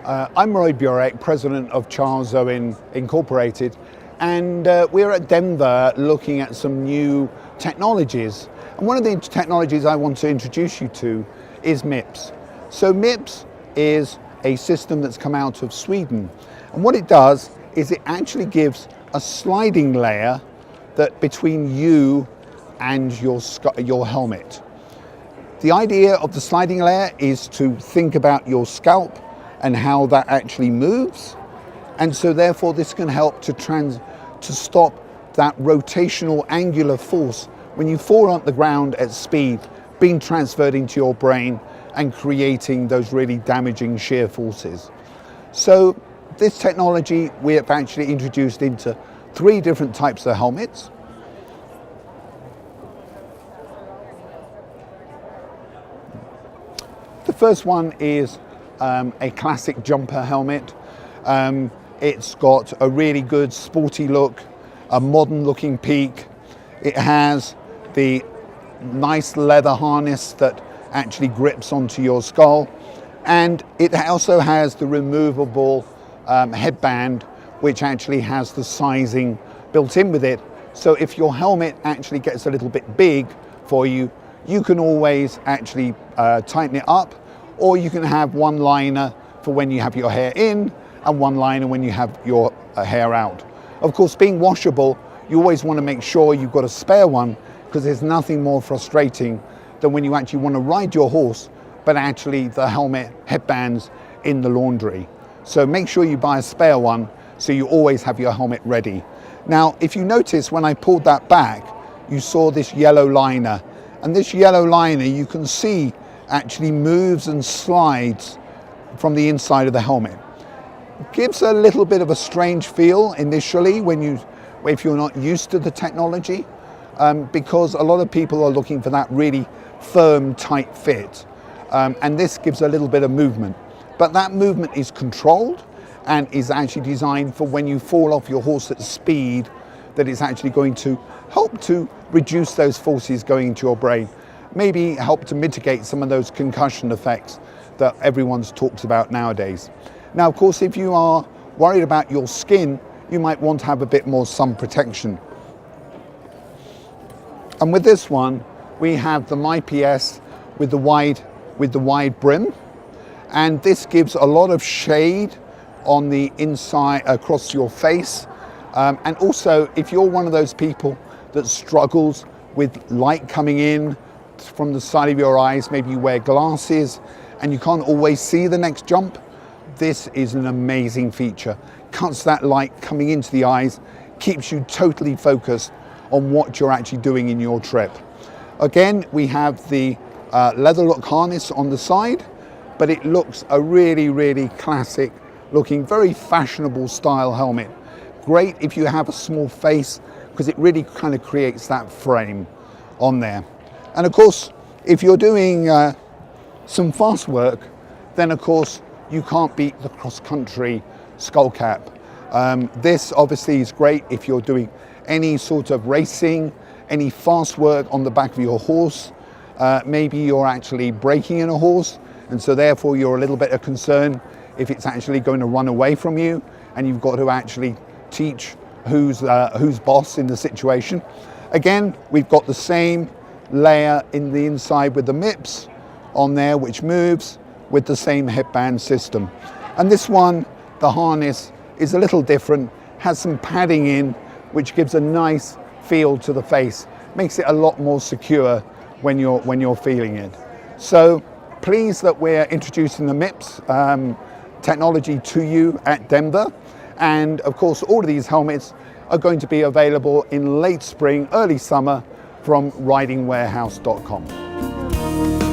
I'm Roy Burek, president of Charles Owen Incorporated, and we're at Denver looking at some new technologies. And one of the technologies I want to introduce you to is Mips. So Mips is a system that's come out of Sweden. And what it does is it actually gives a sliding layer that between you and your helmet. The idea of the sliding layer is to think about your scalp and how that actually moves, and so therefore this can help to stop that rotational angular force when you fall on the ground at speed being transferred into your brain and creating those really damaging shear forces. So this technology we have actually introduced into 3 different types of helmets. The first one is a classic jumper helmet. It's got a really good sporty look, a modern looking peak. It has the nice leather harness that actually grips onto your skull, and it also has the removable headband, which actually has the sizing built in with it. So if your helmet actually gets a little bit big for you, you can always actually tighten it up, or you can have one liner for when you have your hair in and one liner when you have your hair out. Of course, being washable, you always want to make sure you've got a spare one, because there's nothing more frustrating than when you actually want to ride your horse, but actually the helmet headband's in the laundry. So make sure you buy a spare one so you always have your helmet ready. Now, if you notice when I pulled that back, you saw this yellow liner, and this yellow liner you can see actually moves and slides from the inside of the helmet. It gives a little bit of a strange feel initially if you're not used to the technology, because a lot of people are looking for that really firm, tight fit, and this gives a little bit of movement. But that movement is controlled and is actually designed for when you fall off your horse at speed, that it's actually going to help to reduce those forces going into your brain. Maybe help to mitigate some of those concussion effects that everyone's talks about nowadays. Now, of course, if you are worried about your skin, you might want to have a bit more sun protection. And with this one, we have the Mips with the wide brim, and this gives a lot of shade on the inside across your face. And also, if you're one of those people that struggles with light coming in from the side of your eyes, maybe you wear glasses and you can't always see the next jump, this is an amazing feature. Cuts that light coming into the eyes, keeps you totally focused on what you're actually doing in your trip. Again, we have the leather look harness on the side, but it looks a really, really classic looking, very fashionable style helmet. Great if you have a small face, because it really kind of creates that frame on there. And of course, if you're doing some fast work, then of course you can't beat the cross-country skull cap. This obviously is great if you're doing any sort of racing, any fast work on the back of your horse. Maybe you're actually breaking in a horse, and so therefore you're a little bit of concern if it's actually going to run away from you, and you've got to actually teach who's boss in the situation. Again, we've got the same layer in the inside with the Mips on there, which moves with the same headband system. And this one, the harness is a little different, has some padding in, which gives a nice feel to the face, makes it a lot more secure when you're feeling it. So pleased that we're introducing the Mips technology to you at Denver. And of course, all of these helmets are going to be available in late spring, early summer from ridingwarehouse.com.